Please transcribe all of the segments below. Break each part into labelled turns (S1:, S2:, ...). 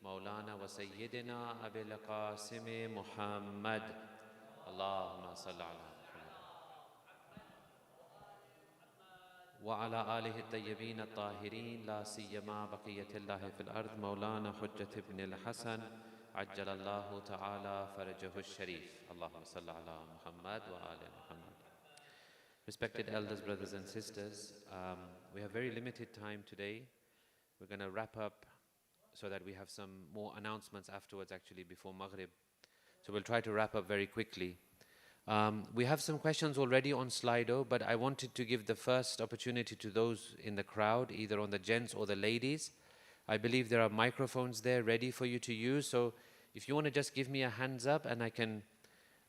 S1: مولانا وسيدنا أبي القاسم محمد اللهم صل على محمد وعلى آله الطيبين الطاهرين لا سيما بقية الله في الأرض مولانا حجة ابن الحسن عجل الله تعالى فرجه الشريف اللهم صل على محمد وآل محمد. Respected elders, brothers and sisters, we have very limited time today. We're going to wrap up so that we have some more announcements afterwards, actually, before Maghrib. So we'll try to wrap up very quickly. We have some questions already on Slido, but I wanted to give the first opportunity to those in the crowd, either on the gents or the ladies. I believe there are microphones there ready for you to use. So if you want to just give me a hands up and I can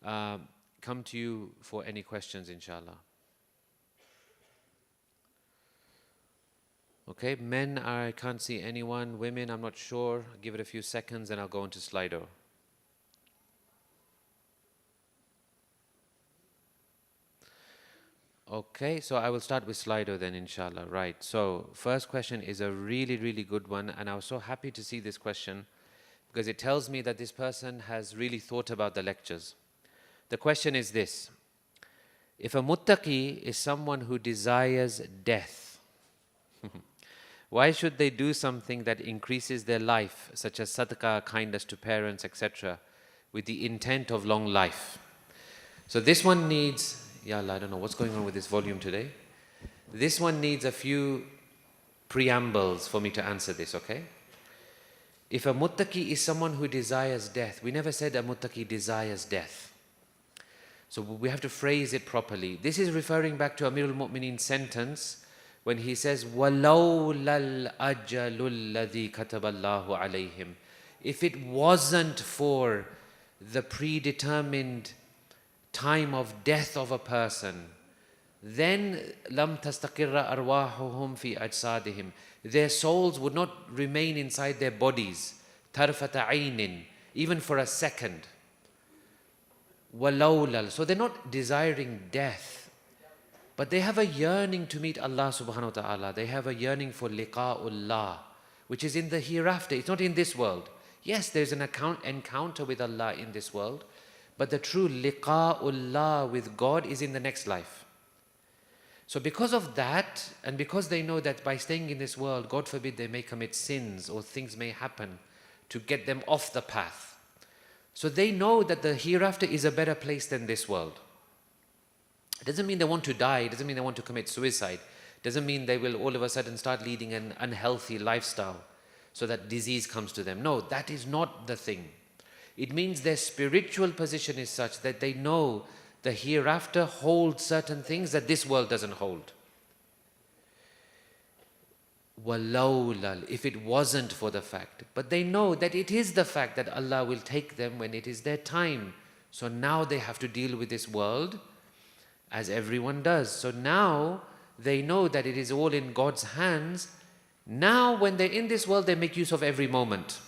S1: come to you for any questions, inshallah. Okay, men, I can't see anyone. Women, I'm not sure. I'll give it a few seconds and I'll go into Slido. Okay, so I will start with Slido then, inshallah. Right, so first question is a really, really good one, and I was so happy to see this question because it tells me that this person has really thought about the lectures. The question is this: if a muttaqi is someone who desires death, why should they do something that increases their life, such as sadaqah, kindness to parents, etc., with the intent of long life? So this one needs, ya Allah, I don't know what's going on with this volume today. This one needs a few preambles for me to answer this, okay? If a muttaqi is someone who desires death, we never said a muttaqi desires death. So we have to phrase it properly. This is referring back to Amirul Mu'mineen's sentence when he says, وَلَوْلَا الْأَجَلُ الَّذِي كَتَبَ اللَّهُ عَلَيْهِمْ. If it wasn't for the predetermined time of death of a person, then لَمْ تَسْتَقِرَّ أَرْوَاحُهُمْ فِي أَجْسَادِهِمْ. Their souls would not remain inside their bodies, طَرْفَةَ عَيْنٍ, even for a second. وَلَوْلَا. So they're not desiring death, but they have a yearning to meet Allah subhanahu wa ta'ala. They have a yearning for liqa'ullah, which is in the hereafter. It's not in this world. Yes, there's an encounter with Allah in this world, but the true liqa'ullah with God is in the next life. So because of that, and because they know that by staying in this world, God forbid, they may commit sins or things may happen to get them off the path. So they know that the hereafter is a better place than this world. It doesn't mean they want to die. It doesn't mean they want to commit suicide. It doesn't mean they will all of a sudden start leading an unhealthy lifestyle so that disease comes to them. No, that is not the thing. It means their spiritual position is such that they know the hereafter holds certain things that this world doesn't hold. وَلَوْلَا, if it wasn't for the fact. But they know that it is the fact that Allah will take them when it is their time. So now they have to deal with this world as everyone does. So now they know that it is all in God's hands. Now when they're in this world, they make use of every moment.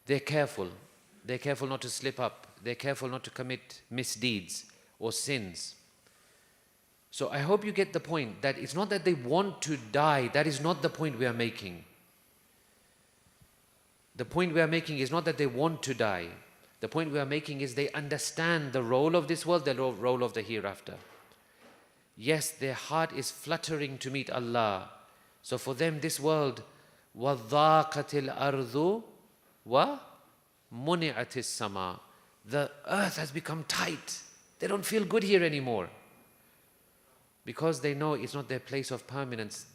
S1: They're careful. They're careful not to slip up. They're careful not to commit misdeeds or sins. So I hope you get the point that it's not that they want to die. That is not the point we are making. The point we are making is not that they want to die. The point we are making is they understand the role of this world, the role of the hereafter. Yes, their heart is fluttering to meet Allah. So for them, this world, وَضَاقَتِ الْأَرْضُ وَمُنِعَتِ السَّمَاءُ. The earth has become tight. They don't feel good here anymore. Because they know it's not their place of permanence.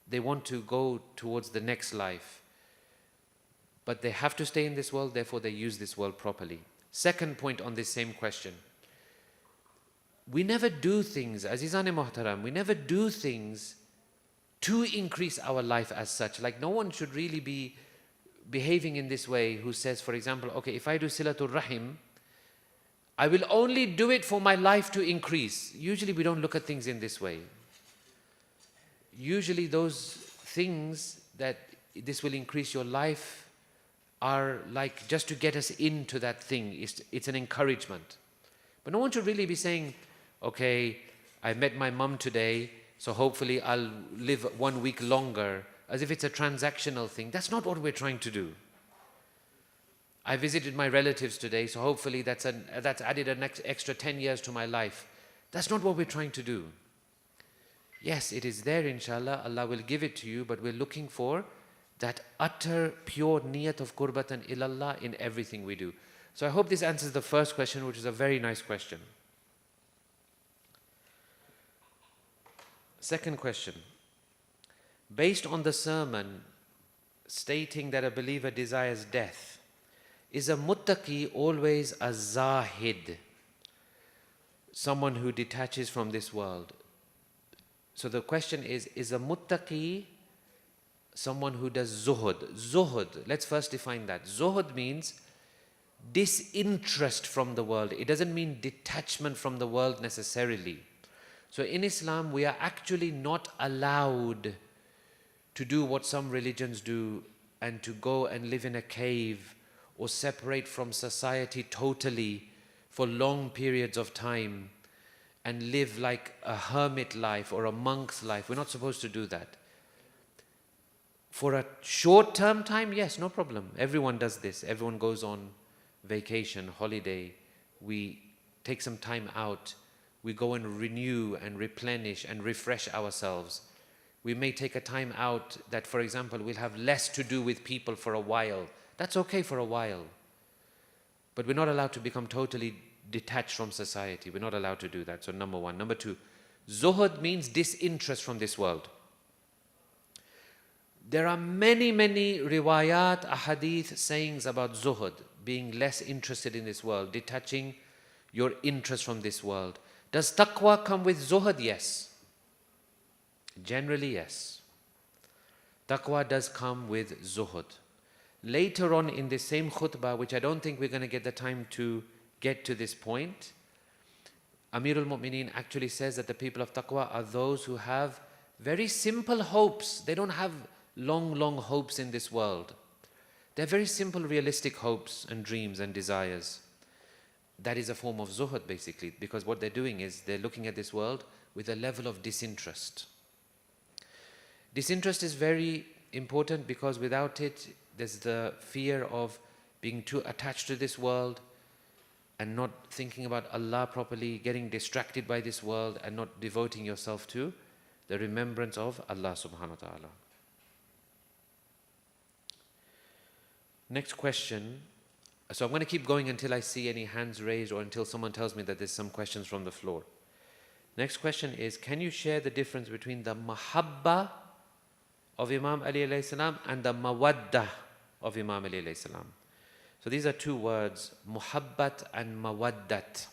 S1: They want to go towards the next life. But they have to stay in this world, therefore they use this world properly. Second point on this same question. We never do things, Azizan-e Muhtaram, we never do things to increase our life as such. Like no one should really be behaving in this way who says, for example, okay, if I do Silatul Rahim, I will only do it for my life to increase. Usually we don't look at things in this way. Usually those things that this will increase your life are like just to get us into that thing. It's an encouragement. But no one should really be saying, okay, I met my mum today, so hopefully I'll live 1 week longer as if it's a transactional thing. That's not what we're trying to do. I visited my relatives today, so hopefully that's added an extra 10 years to my life. That's not what we're trying to do. Yes, it is there, inshallah, Allah will give it to you, but we're looking for that utter pure niyat of qurbatan ilallah in everything we do. So I hope this answers the first question, which is a very nice question. Second question. Based on the sermon stating that a believer desires death, is a muttaqi always a zahid, someone who detaches from this world? So the question is a muttaqi someone who does zuhud? Zuhud, let's first define that. Zuhud means disinterest from the world. It doesn't mean detachment from the world necessarily. So in Islam, we are actually not allowed to do what some religions do and to go and live in a cave or separate from society totally for long periods of time and live like a hermit life or a monk's life. We're not supposed to do that. For a short-term time, yes, no problem. Everyone does this. Everyone goes on vacation, holiday. We take some time out. We go and renew and replenish and refresh ourselves. We may take a time out that, for example, we'll have less to do with people for a while. That's okay for a while. But we're not allowed to become totally detached from society. We're not allowed to do that. So number one. Number two, zuhud means disinterest from this world. There are many, many riwayat, ahadith, sayings about zuhud, being less interested in this world, detaching your interest from this world. Does taqwa come with zuhud? Yes. Generally, yes. Taqwa does come with zuhud. Later on in the same khutbah, which I don't think we're going to get the time to get to this point, Amirul Mu'mineen actually says that the people of taqwa are those who have very simple hopes. They don't have long, long hopes in this world. They're very simple, realistic hopes and dreams and desires. That is a form of zuhud, basically, because what they're doing is they're looking at this world with a level of disinterest. Disinterest is very important because without it, there's the fear of being too attached to this world and not thinking about Allah properly, getting distracted by this world and not devoting yourself to the remembrance of Allah subhanahu wa ta'ala. Next question. So I'm going to keep going until I see any hands raised or until someone tells me that there's some questions from the floor. Next question is, can you share the difference between the mahabba of Imam Ali alayhi salam and the mawaddah of Imam Ali alayhi salam? So these are two words, muhabbat and mawaddat.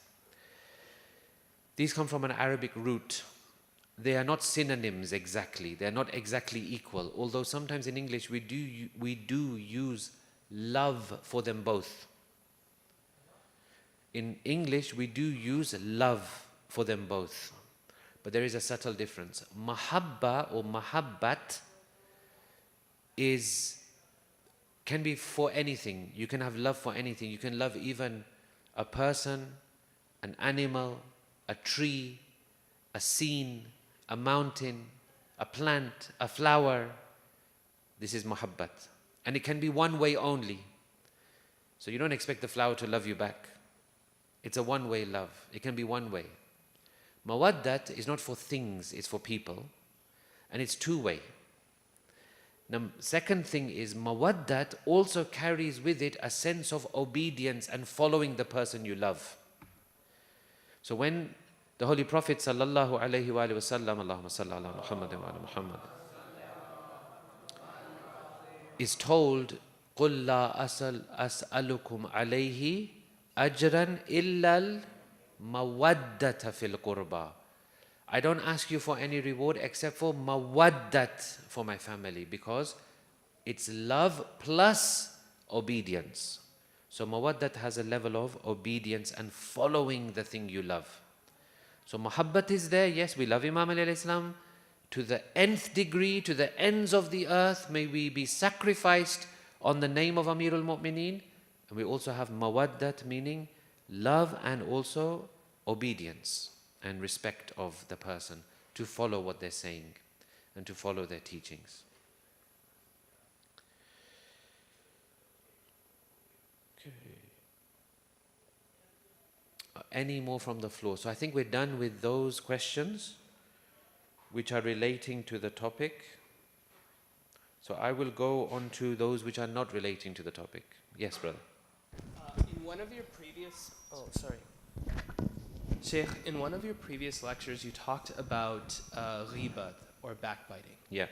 S1: These come from an Arabic root. They are not synonyms exactly. They are not exactly equal. Although sometimes in English we do use love for them both. In English we do use love for them both. But there is a subtle difference. Mahabba or mahabbat can be for anything. You can have love for anything. You can love even a person, an animal, a tree, a scene, a mountain, a plant, a flower. This is mahabbat. And it can be one way only. So you don't expect the flower to love you back. It's a one-way love. It can be one way. Mawaddat is not for things, it's for people. And it's two-way. Now, second thing is mawaddat also carries with it a sense of obedience and following the person you love. So when the Holy Prophet sallallahu alaihi wasallam, Allahumma salli ala Muhammad wa ala Muhammad, is told, قُلْ لَا أَسْأَلُكُمْ عَلَيْهِ أَجْرًا إِلَّا الْمَوَدَّةَ فِي الْقُرْبَى. I don't ask you for any reward except for mawaddat for my family, because it's love plus obedience. So mawaddat has a level of obedience and following the thing you love. So mahabbat is there. Yes, we love Imam Ali alayhi salam to the nth degree, to the ends of the earth. May we be sacrificed on the name of Amirul Mu'mineen. And we also have mawaddat, meaning love and also obedience and respect of the person, to follow what they're saying and to follow their teachings. Okay. Any more from the floor? So I think we're done with those questions which are relating to the topic. So I will go on to those which are not relating to the topic. Yes, brother.
S2: In one of your previous, Sheikh, in one of your previous lectures, you talked about ghibat, or backbiting.
S1: Yeah.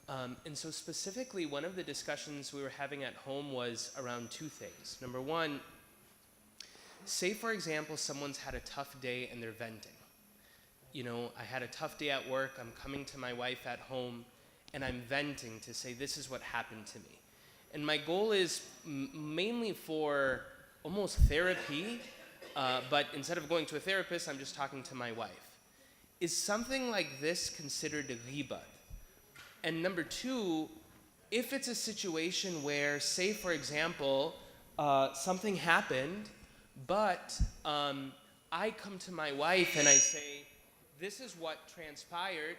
S2: And so specifically, one of the discussions we were having at home was around two things. Number one, say for example, someone's had a tough day and they're venting. You know, I had a tough day at work, I'm coming to my wife at home, and I'm venting to say, this is what happened to me. And my goal is mainly for almost therapy, but instead of going to a therapist, I'm just talking to my wife. Is something like this considered a ghibat? And number two, if it's a situation where, say for example, something happened, but I come to my wife and I say, this is what transpired,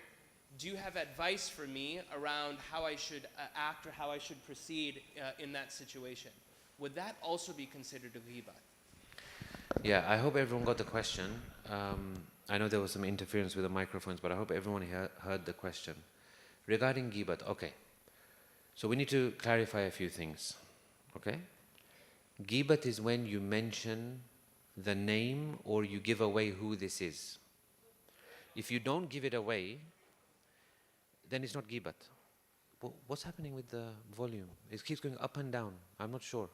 S2: do you have advice for me around how I should act or how I should proceed in that situation? Would that also be considered a ghibat?
S1: Yeah, I hope everyone got the question. I know there was some interference with the microphones, but I hope everyone heard the question. Regarding ghibat, okay. So we need to clarify a few things, okay? Ghibat is when you mention the name or you give away who this is. If you don't give it away, then it's not ghibat. But what's happening with the volume? It keeps going up and down. I'm not sure.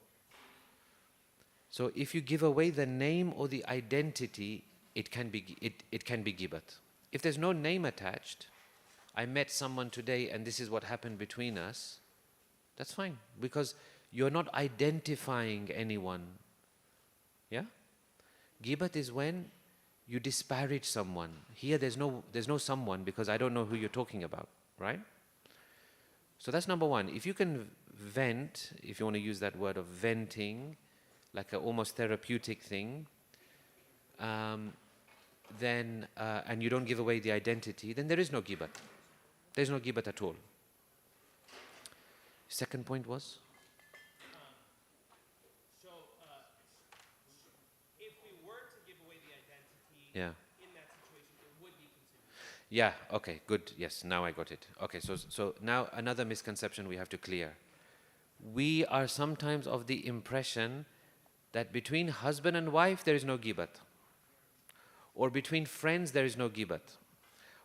S1: So if you give away the name or the identity, it can be ghibat. If there's no name attached, I met someone today and this is what happened between us, that's fine, because you're not identifying anyone. Yeah? Ghibat is when you disparage someone. Here there's no someone because I don't know who you're talking about, right? So that's number one. If you can vent, if you want to use that word of venting, like an almost therapeutic thing, then and you don't give away the identity, then there is no ghibat. There's no ghibat at all. Second point was?
S2: If we were to give away the identity,
S1: Yeah.
S2: in that situation, it would be considered.
S1: Yeah, okay, good. Yes, now I got it. Okay, so now another misconception we have to clear. We are sometimes of the impression that between husband and wife there is no ghibat. Or between friends there is no ghibat.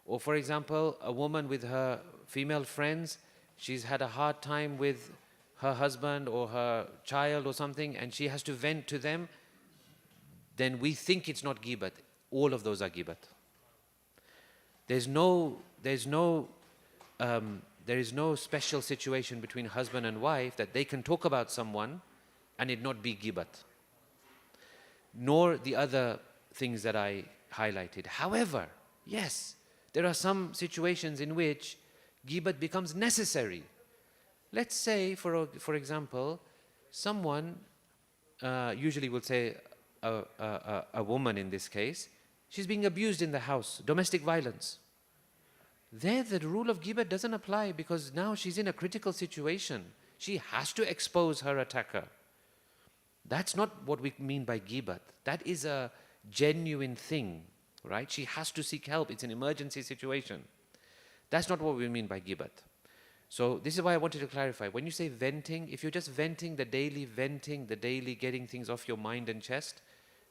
S1: Or for example, a woman with her female friends, she's had a hard time with her husband or her child or something, and she has to vent to them, then we think it's not ghibat. All of those are ghibat. There is no special situation between husband and wife that they can talk about someone and it not be ghibat. Nor the other things that I highlighted. However, yes, there are some situations in which ghibat becomes necessary. Let's say, for example, someone, usually we'll say a woman in this case, she's being abused in the house, domestic violence. There the rule of ghibat doesn't apply because now she's in a critical situation. She has to expose her attacker. That's not what we mean by ghibat. That is a genuine thing, right? She has to seek help. It's an emergency situation. That's not what we mean by ghibat. So this is why I wanted to clarify. When you say venting, if you're just venting, the daily getting things off your mind and chest,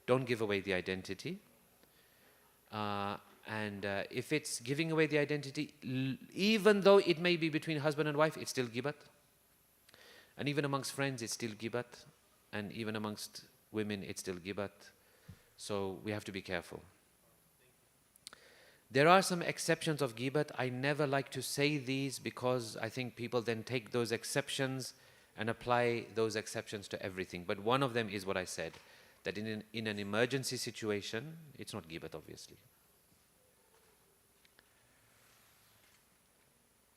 S1: don't give away the identity. And if it's giving away the identity, even though it may be between husband and wife, it's still ghibat. And even amongst friends, it's still ghibat. And even amongst women, it's still ghibat. So we have to be careful. There are some exceptions of ghibat. I never like to say these because I think people then take those exceptions and apply those exceptions to everything. But one of them is what I said, that in an emergency situation, it's not ghibat, obviously.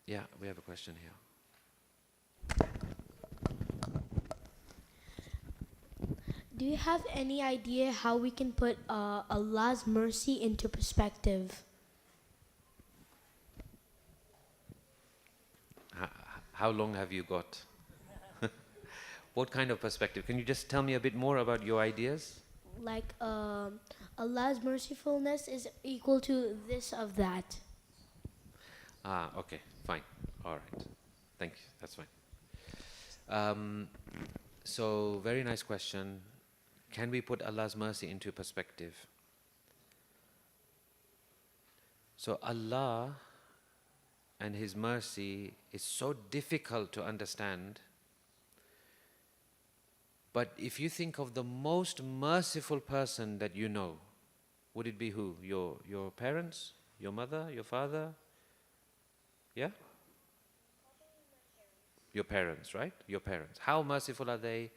S1: Yeah, we have a question here.
S3: Do you have any idea how we can put Allah's mercy into perspective?
S1: How long have you got? What kind of perspective? Can you just tell me a bit more about your ideas?
S3: Like Allah's mercifulness is equal to this of that.
S1: Ah, okay, fine. All right. Thank you. That's fine. So, very nice question. Can we put Allah's mercy into perspective? So, Allah and His mercy is so difficult to understand. But if you think of the most merciful person that you know, would it be who? Your parents? Your mother? Your father? Yeah? Your parents, right? Your parents. How merciful are they?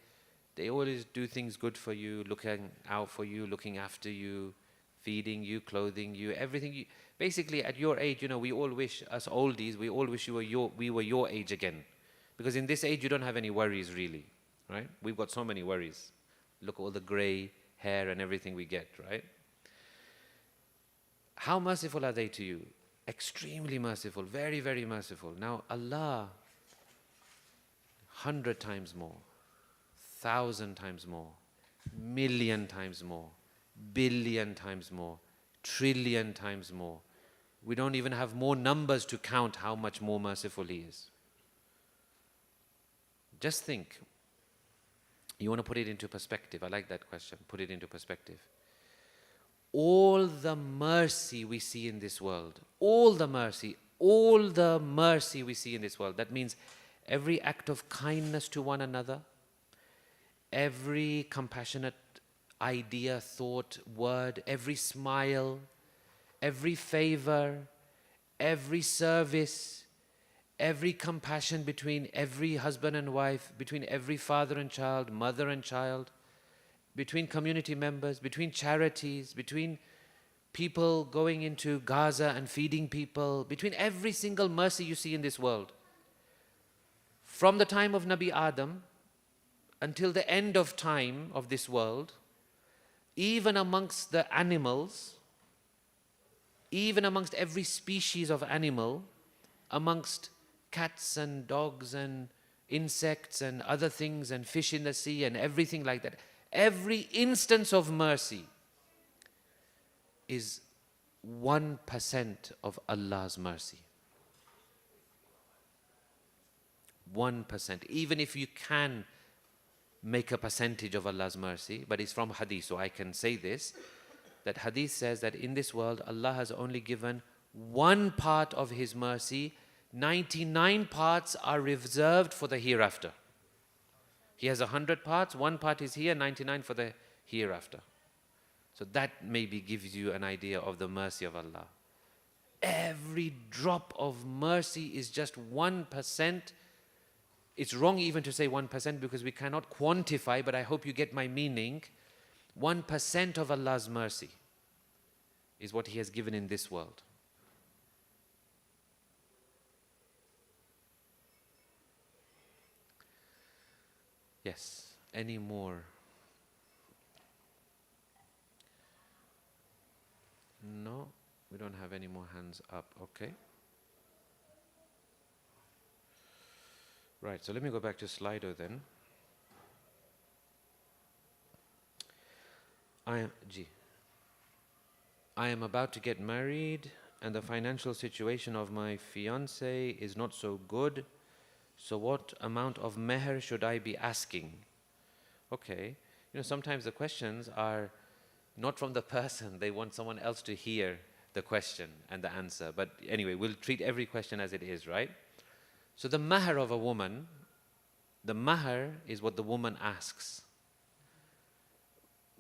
S1: They always do things good for you, looking out for you, looking after you, feeding you, clothing you, everything. Basically, at your age, we all wish, us oldies, we all wish we were your age again. Because in this age, you don't have any worries, really, right? We've got so many worries. Look at all the gray hair and everything we get, right? How merciful are they to you? Extremely merciful, very, very merciful. Now, Allah, 100 times more, 1,000 times more, million times more, billion times more, trillion times more. We don't even have more numbers to count how much more merciful He is. Just think. You want to put it into perspective. I like that question. Put it into perspective. All the mercy we see in this world, all the mercy we see in this world. That means every act of kindness to one another, every compassionate idea, thought, word, every smile, every favor, every service, every compassion between every husband and wife, between every father and child, mother and child, between community members, between charities, between people going into Gaza and feeding people, between every single mercy you see in this world. From the time of Nabi Adam until the end of time of this world, even amongst the animals, even amongst every species of animal, amongst cats and dogs and insects and other things and fish in the sea and everything like that, every instance of mercy is 1% of Allah's mercy. 1%. Even if you can make a percentage of Allah's mercy, but it's from hadith, so I can say this, that hadith says that in this world Allah has only given 1 part of His mercy, 99 parts are reserved for the hereafter. He has 100 parts, 1 part is here, 99 for the hereafter. So that maybe gives you an idea of the mercy of Allah. Every drop of mercy is just 1%. It's wrong even to say 1% because we cannot quantify, but I hope you get my meaning. 1% of Allah's mercy is what He has given in this world. Yes, any more? No, we don't have any more hands up. Okay. Right, so let me go back to Slido then. I am about to get married and the financial situation of my fiancé is not so good. So what amount of meher should I be asking? Okay, sometimes the questions are not from the person. They want someone else to hear the question and the answer. But anyway, we'll treat every question as it is, right? So the mahr of a woman, the mahr is what the woman asks.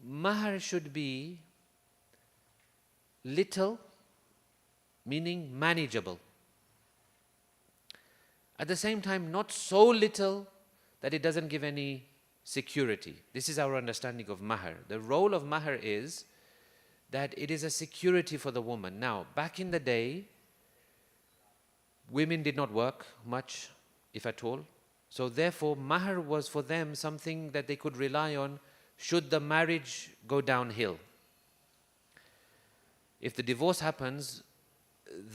S1: Mahr should be little, meaning manageable. At the same time, not so little that it doesn't give any security. This is our understanding of mahr. The role of mahr is that it is a security for the woman. Now, back in the day, women did not work much, if at all. So therefore, mahr was for them something that they could rely on should the marriage go downhill. If the divorce happens,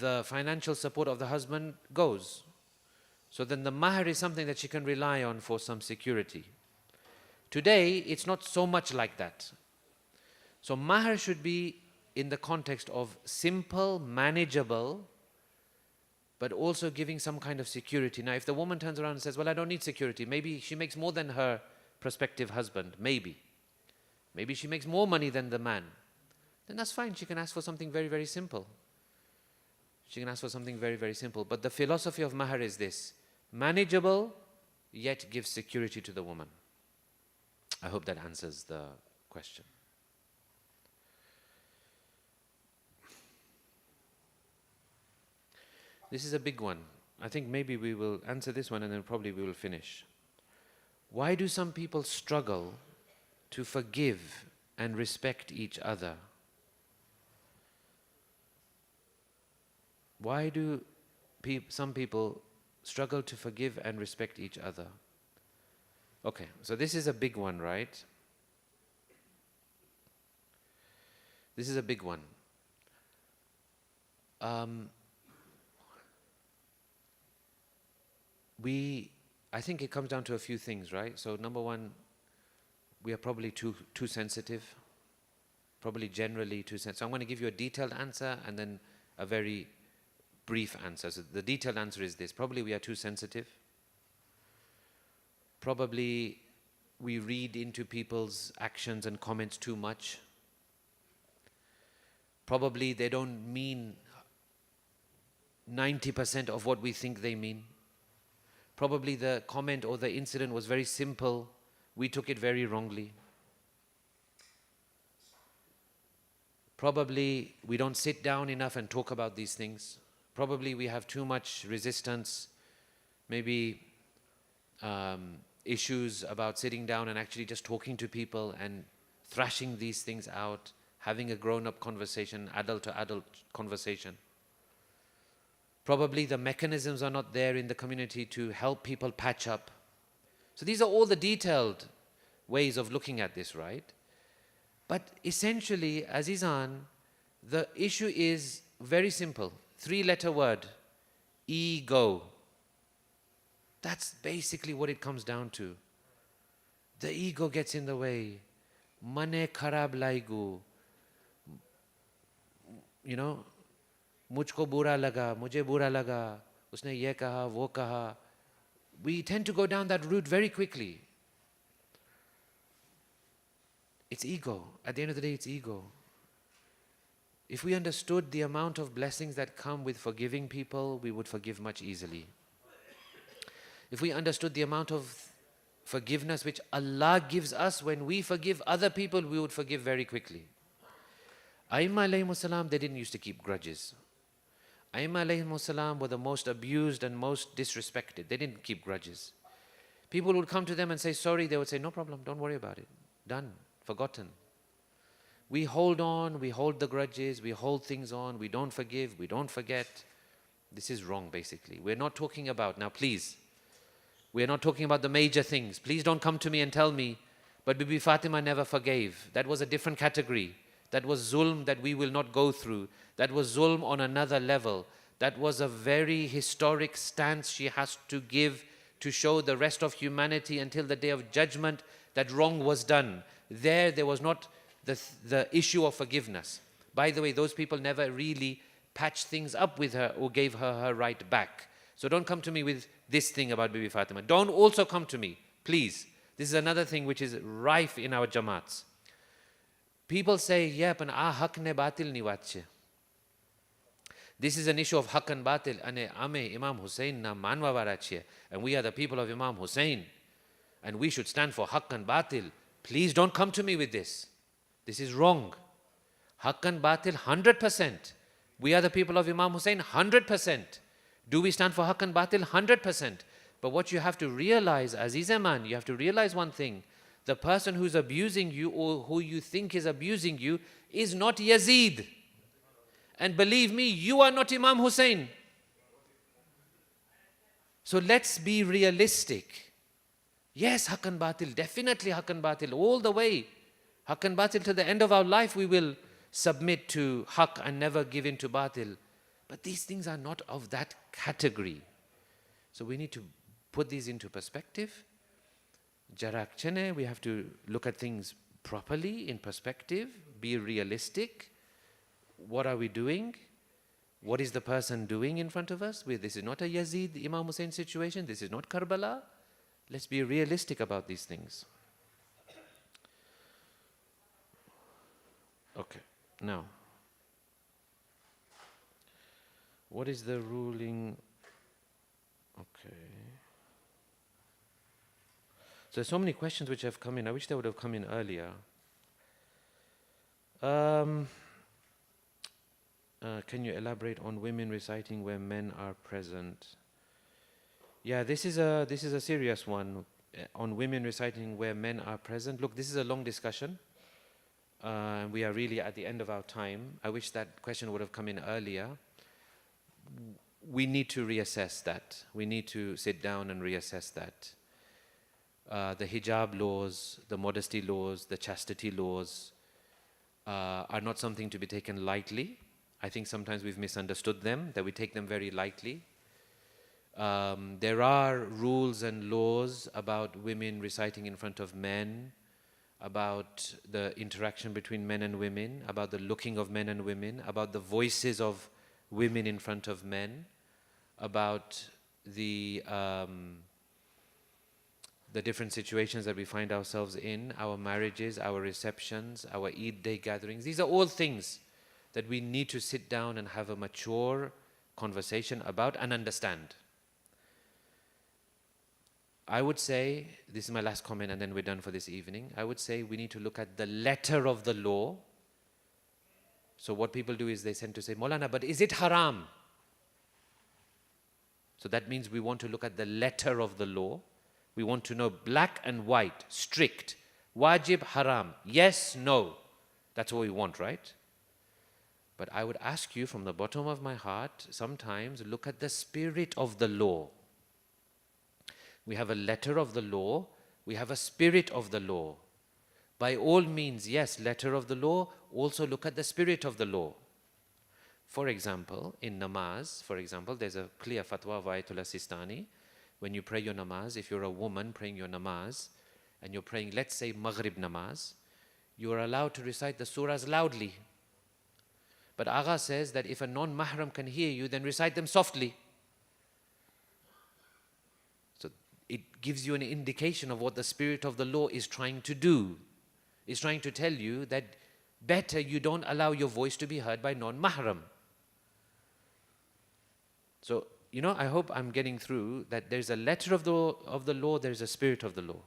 S1: the financial support of the husband goes. So then the mahr is something that she can rely on for some security. Today, it's not so much like that. So mahar should be in the context of simple, manageable, but also giving some kind of security. Now, if the woman turns around and says, well, I don't need security, maybe she makes more than her prospective husband, maybe. Maybe she makes more money than the man. Then that's fine, she can ask for something very, very simple. She can ask for something very, very simple. But the philosophy of mahar is this: manageable, yet gives security to the woman. I hope that answers the question. This is a big one. I think maybe we will answer this one and then probably we will finish. Why do some people struggle to forgive and respect each other? Why do some people struggle to forgive and respect each other? Okay, so this is a big one, right? This is a big one. I think it comes down to a few things, right? So number one, we are probably too sensitive. Probably generally too sensitive. So I'm going to give you a detailed answer and then a very brief answer. So the detailed answer is this: probably we are too sensitive. Probably we read into people's actions and comments too much. Probably they don't mean 90% of what we think they mean. Probably the comment or the incident was very simple. We took it very wrongly. Probably we don't sit down enough and talk about these things. Probably we have too much resistance, maybe issues about sitting down and actually just talking to people and thrashing these things out, having a grown-up conversation, adult-to-adult conversation. Probably the mechanisms are not there in the community to help people patch up. So these are all the detailed ways of looking at this, right? But essentially, Azizan, the issue is very simple. 3-letter word: ego. That's basically what it comes down to. The ego gets in the way. Mane kharab laigu. You know, mujhko bura laga, mujhe bura laga, usne ye kaha, wo kaha. We tend to go down that route very quickly. It's ego. At the end of the day, it's ego. If we understood the amount of blessings that come with forgiving people, we would forgive much easily. If we understood the amount of forgiveness which Allah gives us when we forgive other people, we would forgive very quickly. Aimma alayhimus salam, they didn't used to keep grudges. Aimma alayhimus salam were the most abused and most disrespected. They didn't keep grudges. People would come to them and say sorry, they would say no problem, don't worry about it. Done, forgotten. We hold on, we hold the grudges, we hold things on, we don't forgive, we don't forget. This is wrong basically. We're not talking about, now please, we're not talking about the major things. Please don't come to me and tell me, but Bibi Fatima never forgave. That was a different category. That was zulm that we will not go through. That was zulm on another level. That was a very historic stance she has to give to show the rest of humanity until the day of judgment that wrong was done. There was not the issue of forgiveness. By the way, those people never really patched things up with her or gave her her right back. So don't come to me with this thing about Bibi Fatima. Don't also come to me, please. This is another thing which is rife in our jamaats. People say, yeah, but haq ne batil ni watche. This is an issue of haq and batil. Ane ame Imam Hussein na manwa warache. And we are the people of Imam Hussein. And we should stand for haq and batil. Please don't come to me with this. This is wrong. Haq and batil, 100%. We are the people of Imam Hussein, 100%. Do we stand for haq and batil? 100%. But what you have to realize, Aziz Aman, you have to realize one thing. The person who's abusing you or who you think is abusing you is not Yazid. And believe me, you are not Imam Hussein. So let's be realistic. Yes, haq and batil, definitely haq and batil, all the way. Haq and batil to the end of our life we will submit to haq and never give in to batil. But these things are not of that category. So we need to put these into perspective. jarakchene, we have to look at things properly, in perspective, be realistic. What are we doing? What is the person doing in front of us? This is not a Yazid, Imam Hussein situation. This is not Karbala. Let's be realistic about these things. Okay, now, what is the ruling? Okay. So there's so many questions which have come in. I wish they would have come in earlier. Can you elaborate on women reciting where men are present? Yeah, this is a serious one on women reciting where men are present. Look, this is a long discussion. We are really at the end of our time. I wish that question would have come in earlier. We need to reassess that. We need to sit down and reassess that. The hijab laws, the modesty laws, the chastity laws are not something to be taken lightly. I think sometimes we've misunderstood them, that we take them very lightly. There are rules and laws about women reciting in front of men, about the interaction between men and women, about the looking of men and women, about the voices of women in front of men, about the different situations that we find ourselves in, our marriages, our receptions, our Eid day gatherings. These are all things that we need to sit down and have a mature conversation about and understand. I would say, this is my last comment and then we're done for this evening, I would say we need to look at the letter of the law. So what people do is they tend to say, Maulana, but is it haram? So that means we want to look at the letter of the law. We want to know black and white, strict, wajib, haram, yes, no. That's what we want, right? But I would ask you from the bottom of my heart, sometimes look at the spirit of the law. We have a letter of the law, we have a spirit of the law. By all means, yes, letter of the law, also look at the spirit of the law. For example, in namaz, there's a clear fatwa of Ayatollah Sistani. When you pray your namaz, if you're a woman praying your namaz, and you're praying, let's say, Maghrib namaz, you are allowed to recite the surahs loudly. But Agha says that if a non-mahram can hear you, then recite them softly. So it gives you an indication of what the spirit of the law is trying to do. It's trying to tell you that better you don't allow your voice to be heard by non-mahram. So, I hope I'm getting through that there's a letter of the law, there's a spirit of the law.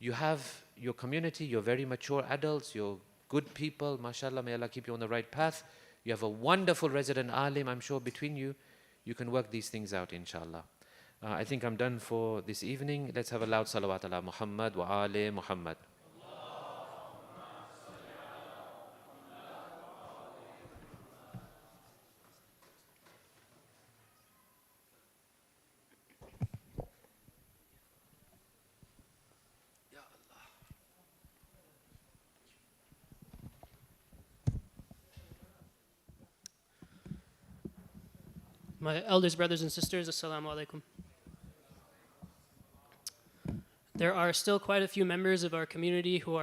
S1: You have your community, you're very mature adults, you're good people, mashallah, may Allah keep you on the right path. You have a wonderful resident alim, I'm sure between you, you can work these things out, inshallah. I think I'm done for this evening. Let's have a loud salawat ala Muhammad wa ali Muhammad.
S4: My elders, brothers, and sisters, assalamu alaikum. There are still quite a few members of our community who are